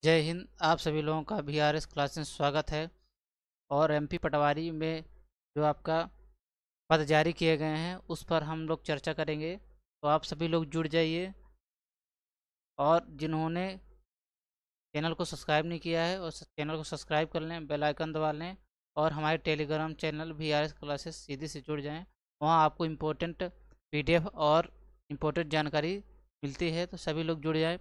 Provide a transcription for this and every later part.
जय हिंद। आप सभी लोगों का VRS क्लास में स्वागत है। और MP पटवारी में जो आपका पद जारी किए गए हैं उस पर हम लोग चर्चा करेंगे। तो आप सभी लोग जुड़ जाइए, और जिन्होंने चैनल को सब्सक्राइब नहीं किया है और चैनल को सब्सक्राइब कर लें, बेल आइकन दबा लें। और हमारे टेलीग्राम चैनल VRS क्लासेस सीधे से जुड़ जाएं। वहाँ आपको इम्पोर्टेंट PDF और इम्पोर्टेंट जानकारी मिलती है, तो सभी लोग जुड़ जाएं।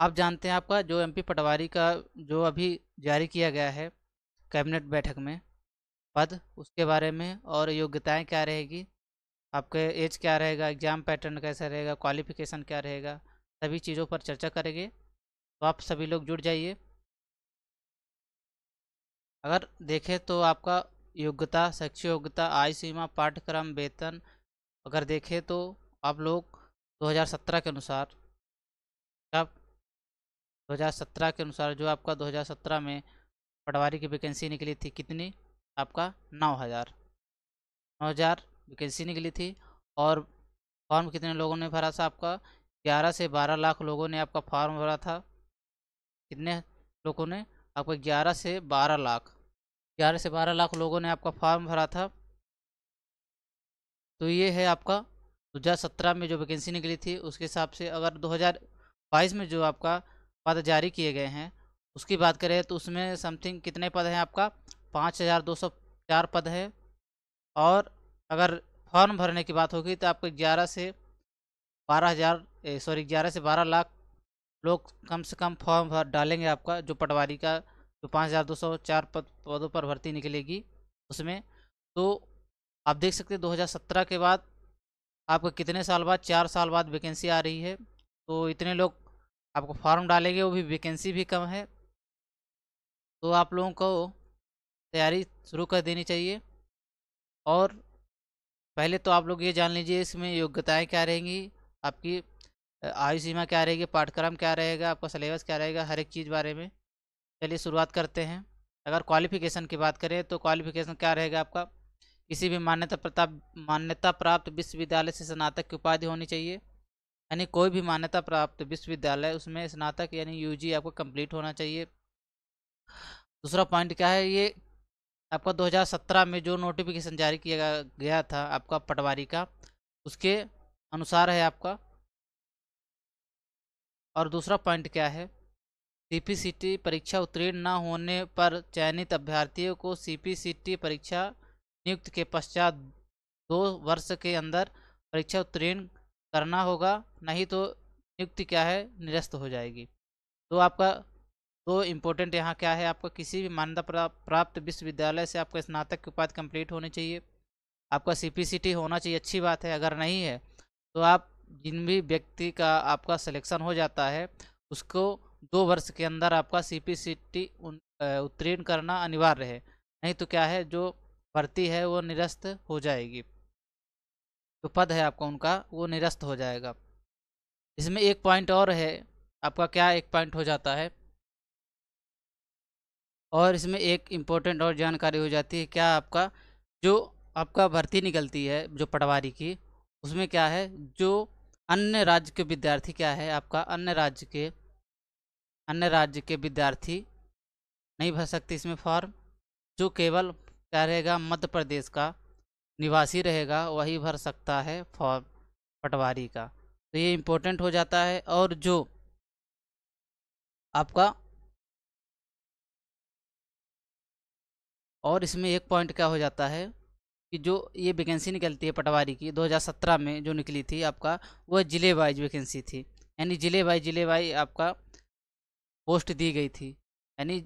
आप जानते हैं आपका जो MP पटवारी का जो अभी जारी किया गया है कैबिनेट बैठक में पद, उसके बारे में और योग्यताएं क्या रहेगी, आपके एज क्या रहेगा, एग्ज़ाम पैटर्न कैसा रहेगा, क्वालिफिकेशन क्या रहेगा, सभी चीज़ों पर चर्चा करेंगे। तो आप सभी लोग जुड़ जाइए। अगर देखें तो आपका योग्यता, शैक्षिक योग्यता, आयु सीमा, पाठ्यक्रम, वेतन अगर देखें तो आप लोग 2017 के अनुसार, आप 2017 के अनुसार जो आपका 2017 में पटवारी की वैकेंसी निकली थी कितनी, आपका 9,000 वैकेंसी निकली थी। और फॉर्म कितने लोगों ने भरा था, आपका 11 से 12 लाख लोगों ने आपका फॉर्म भरा था। कितने लोगों ने, आपको 11 से 12 लाख लोगों ने आपका फॉर्म भरा था। तो ये है आपका 2017 में जो वैकेंसी निकली थी, उसके हिसाब से अगर 2022 में जो आपका पद जारी किए गए हैं उसकी बात करें तो उसमें समथिंग कितने पद हैं, आपका 5,204 पद है। और अगर फॉर्म भरने की बात होगी तो आपको 11 से 12 लाख लोग कम से कम फॉर्म भर डालेंगे, आपका जो पटवारी का जो 5,204 पदों पर भर्ती निकलेगी उसमें। तो आप देख सकते हैं 2017 के बाद आपको कितने साल बाद, 4 साल बाद वैकेंसी आ रही है। तो इतने लोग आपको फॉर्म डालेंगे, वो भी वैकेंसी भी कम है। तो आप लोगों को तैयारी शुरू कर देनी चाहिए। और पहले तो आप लोग ये जान लीजिए इसमें योग्यताएं क्या रहेंगी, आपकी आयु सीमा क्या रहेगी, पाठ्यक्रम क्या रहेगा, आपका सिलेबस क्या रहेगा, हर एक चीज़ बारे में। चलिए शुरुआत करते हैं। अगर क्वालिफिकेशन की बात करें तो क्वालिफिकेशन क्या रहेगा आपका, किसी भी मान्यता प्राप्त विश्वविद्यालय से स्नातक की उपाधि होनी चाहिए। यानी कोई भी मान्यता प्राप्त विश्वविद्यालय उसमें स्नातक यानी UG आपको कंप्लीट होना चाहिए। दूसरा पॉइंट क्या है, ये आपका 2017 में जो नोटिफिकेशन जारी किया गया था आपका पटवारी का, उसके अनुसार है आपका। और दूसरा पॉइंट क्या है, CPCT परीक्षा उत्तीर्ण न होने पर चयनित अभ्यर्थियों को CPCT परीक्षा नियुक्त के पश्चात 2 वर्ष के अंदर परीक्षा उत्तीर्ण करना होगा, नहीं तो नियुक्ति क्या है, निरस्त हो जाएगी। तो आपका दो इम्पोर्टेंट यहाँ क्या है, आपका किसी भी मान्यता प्राप्त विश्वविद्यालय से आपका स्नातक की उपाधि कंप्लीट होनी चाहिए, आपका CPCT होना चाहिए। अच्छी बात है, अगर नहीं है तो आप जिन भी व्यक्ति का आपका सिलेक्शन हो जाता है उसको 2 वर्ष के अंदर आपका CPCT उत्तीर्ण करना अनिवार्य है, नहीं तो क्या है, जो भर्ती है वो निरस्त हो जाएगी, जो पद है आपका उनका वो निरस्त हो जाएगा। इसमें एक पॉइंट और है, आपका क्या एक पॉइंट हो जाता है, और इसमें एक इम्पोर्टेंट और जानकारी हो जाती है, क्या आपका जो आपका भर्ती निकलती है जो पटवारी की, उसमें क्या है, जो अन्य राज्य के विद्यार्थी क्या है, आपका अन्य राज्य के विद्यार्थी नहीं भर सकते इसमें फॉर्म। जो केवल क्या रहेगा, मध्य प्रदेश का निवासी रहेगा वही भर सकता है फॉर्म पटवारी का। तो ये इम्पोर्टेंट हो जाता है। और जो आपका, और इसमें एक पॉइंट क्या हो जाता है कि जो ये वैकेंसी निकलती है पटवारी की 2017 में जो निकली थी आपका, वह जिले वाइज वैकेंसी थी। यानी जिले वाइज आपका पोस्ट दी गई थी। यानी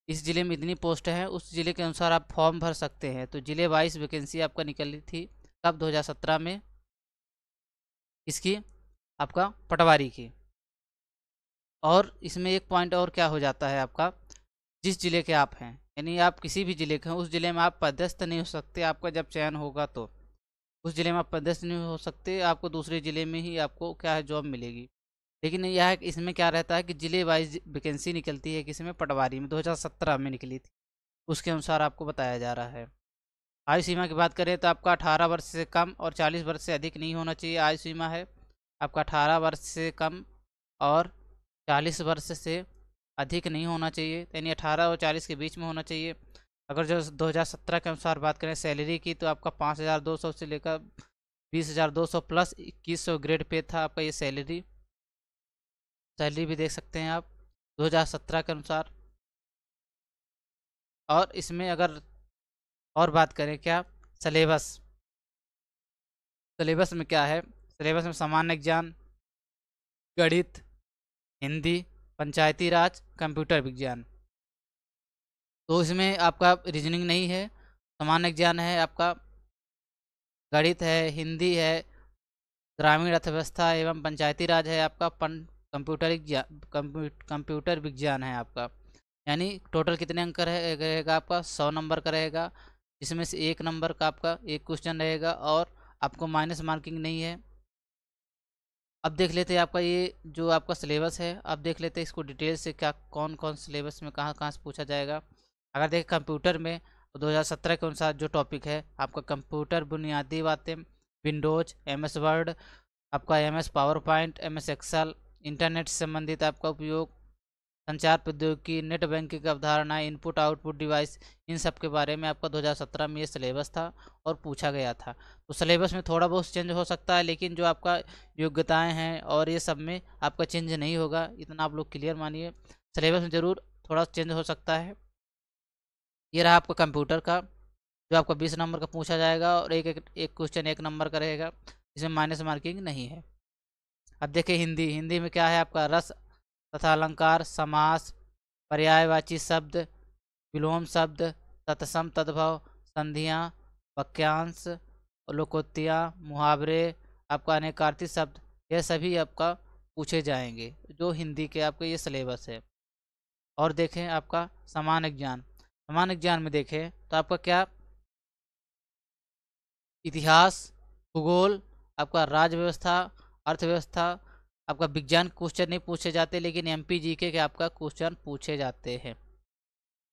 इस ज़िले में इतनी पोस्ट हैं, उस ज़िले के अनुसार आप फॉर्म भर सकते हैं। तो जिले वाइज वैकेंसी आपका निकली थी कब, 2017 में, इसकी आपका पटवारी की। और इसमें एक पॉइंट और क्या हो जाता है आपका, जिस ज़िले के आप हैं, यानी आप किसी भी ज़िले के हैं, उस ज़िले में आप पदस्थ नहीं हो सकते। आपका जब चयन होगा तो उस ज़िले में आप पदस्थ नहीं हो सकते, आपको दूसरे ज़िले में ही आपको क्या है, जॉब मिलेगी। लेकिन यह है कि इसमें क्या रहता है कि जिले वाइज वैकेंसी निकलती है, किसी में पटवारी में 2017 में निकली थी, उसके अनुसार आपको बताया जा रहा है। आयु सीमा की बात करें तो आपका 18 वर्ष से कम और 40 वर्ष से अधिक नहीं होना चाहिए, आयु सीमा है आपका 18 वर्ष से कम और 40 वर्ष से अधिक नहीं होना चाहिए, यानी 18 और 40 के बीच में होना चाहिए। अगर जो 2017 के अनुसार बात करें सैलरी की, तो आपका 5,200 से लेकर 20,200 प्लस 2,100 ग्रेड पे था आपका ये सैलरी। सैलरी भी देख सकते हैं आप 2017 के अनुसार। और इसमें अगर और बात करें क्या, सिलेबस, सिलेबस में क्या है, सिलेबस में सामान्य ज्ञान, गणित, हिंदी, पंचायती राज, कंप्यूटर विज्ञान। तो इसमें आपका रीजनिंग नहीं है, सामान्य ज्ञान है आपका, गणित है, हिंदी है, ग्रामीण अर्थव्यवस्था एवं पंचायती राज है आपका, कंप्यूटर विज्ञान है आपका। यानी टोटल कितने अंक रहेगा आपका, 100 नंबर का रहेगा, जिसमें से 1 नंबर का आपका एक क्वेश्चन रहेगा और आपको माइनस मार्किंग नहीं है। अब देख लेते हैं आपका ये जो आपका सिलेबस है, अब देख लेते हैं इसको डिटेल से, क्या कौन कौन सिलेबस में कहाँ कहाँ से पूछा जाएगा। अगर देखें कंप्यूटर में, तो 2017 के अनुसार जो टॉपिक है आपका कंप्यूटर बुनियादी बातें, विंडोज, MS वर्ड, आपका MS power point, MS Excel, internet से संबंधित आपका उपयोग, संचार प्रौद्योगिकी, नेट बैंकिंग की अवधारणा, इनपुट आउटपुट डिवाइस, इन सब के बारे में आपका 2017 में ये सिलेबस था और पूछा गया था। तो सिलेबस में थोड़ा बहुत चेंज हो सकता है, लेकिन जो आपका योग्यताएं हैं और ये सब में आपका चेंज नहीं होगा, इतना आप लोग क्लियर मानिए। सिलेबस में ज़रूर थोड़ा चेंज हो सकता है। ये रहा आपका कंप्यूटर का, जो आपका 20 नंबर का पूछा जाएगा और एक क्वेश्चन 1 नंबर का रहेगा, इसमें माइनस मार्किंग नहीं है। अब देखिए हिंदी, हिंदी में क्या है आपका, रस तथा अलंकार, समास, पर्यायवाची शब्द, विलोम शब्द, तत्सम तद्भव, संधियाँ, वाक्यांश, लोकोक्तियाँ, मुहावरे, आपका अनेकार्थी शब्द, यह सभी आपका पूछे जाएंगे जो हिंदी के आपके ये सिलेबस है। और देखें आपका सामान्य ज्ञान, सामान्य ज्ञान में देखें तो आपका क्या, इतिहास, भूगोल, आपका राज्य व्यवस्था, अर्थव्यवस्था, आपका विज्ञान क्वेश्चन नहीं पूछे जाते, लेकिन MPGK के आपका क्वेश्चन पूछे जाते हैं।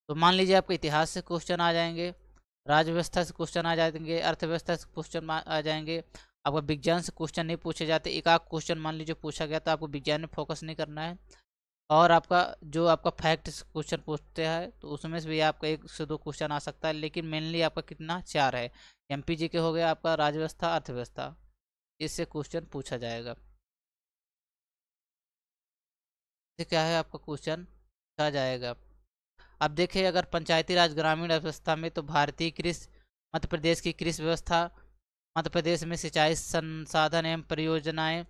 तो मान लीजिए आपका इतिहास से क्वेश्चन आ जाएंगे, राज्य व्यवस्था से क्वेश्चन आ जाएंगे, अर्थव्यवस्था से क्वेश्चन आ जाएंगे, आपका विज्ञान से क्वेश्चन नहीं पूछे जाते। एक आध क्वेश्चन मान लीजिए पूछा गया तो आपको विज्ञान में फोकस नहीं करना है। और आपका जो आपका फैक्ट क्वेश्चन पूछते हैं तो उसमें से भी आपका 1 से 2 क्वेश्चन आ सकता है, लेकिन मेनली आपका कितना, 4 है। MPGK हो गया आपका राज्य व्यवस्था, अर्थव्यवस्था, इससे क्वेश्चन पूछा जाएगा। क्या है आपका क्वेश्चन पूछा जाएगा। अब देखिए अगर पंचायती राज ग्रामीण अर्थव्यवस्था में, तो भारतीय कृषि, मध्य प्रदेश की कृषि व्यवस्था, मध्य प्रदेश में सिंचाई संसाधन एवं परियोजनाएं,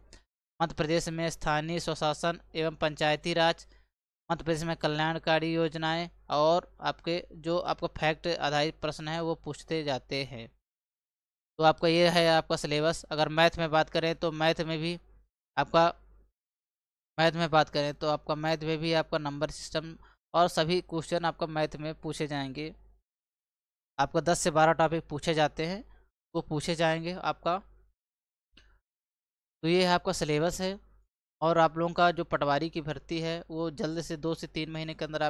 मध्य प्रदेश में स्थानीय स्वशासन एवं पंचायती राज, मध्य प्रदेश में कल्याणकारी योजनाएं, और आपके जो आपका फैक्ट आधारित प्रश्न है वो पूछते जाते हैं। तो आपका ये है आपका सिलेबस। अगर मैथ में बात करें तो मैथ में भी आपका, मैथ में भी आपका नंबर सिस्टम और सभी क्वेश्चन आपका मैथ में पूछे जाएंगे। आपका 10 से 12 टॉपिक पूछे जाते हैं, वो पूछे जाएंगे आपका। तो ये है आपका सिलेबस है। और आप लोगों का जो पटवारी की भर्ती है वो जल्द से 2 से 3 महीने के अंदर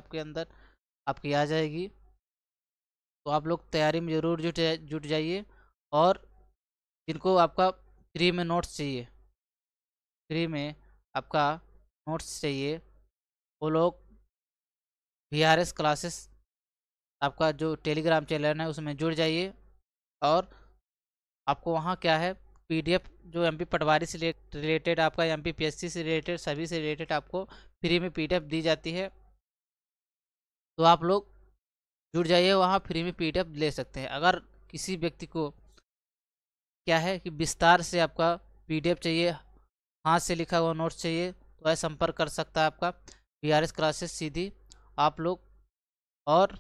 आपकी आ जाएगी। तो आप लोग तैयारी में ज़रूर जुट जाइए। और जिनको आपका फ्री में नोट्स चाहिए, फ्री में आपका नोट्स चाहिए, वो लोग VRS क्लासेस आपका जो टेलीग्राम चैनल है उसमें जुड़ जाइए। और आपको वहाँ क्या है, PDF जो MP पटवारी से रिलेटेड, आपका MP PSC से रिलेटेड, सभी से रिलेटेड आपको फ्री में PDF दी जाती है। तो आप लोग जुड़ जाइए, वहाँ फ्री में PDF ले सकते हैं। अगर किसी व्यक्ति को क्या है कि विस्तार से आपका PDF चाहिए, हाथ से लिखा हुआ नोट्स चाहिए, तो वह संपर्क कर सकता है आपका VRS क्लासेस सीधी आप लोग। और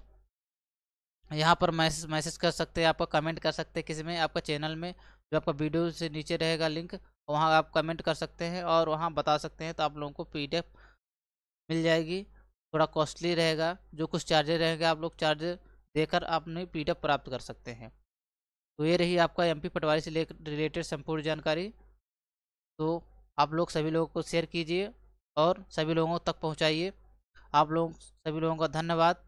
यहाँ पर मैसेज कर सकते हैं, आपका कमेंट कर सकते हैं किसी में आपका चैनल में, जो आपका वीडियो से नीचे रहेगा लिंक, वहाँ आप कमेंट कर सकते हैं और वहाँ बता सकते हैं, तो आप लोगों को PDF मिल जाएगी। थोड़ा कॉस्टली रहेगा, जो कुछ चार्जेस रहेंगे आप लोग चार्ज देकर अपनी PDF प्राप्त कर सकते हैं। तो ये रही आपका MP पटवारी से रिलेटेड संपूर्ण जानकारी। तो आप लोग सभी लोगों को शेयर कीजिए और सभी लोगों तक पहुँचाइए। आप लोग सभी लोगों का धन्यवाद।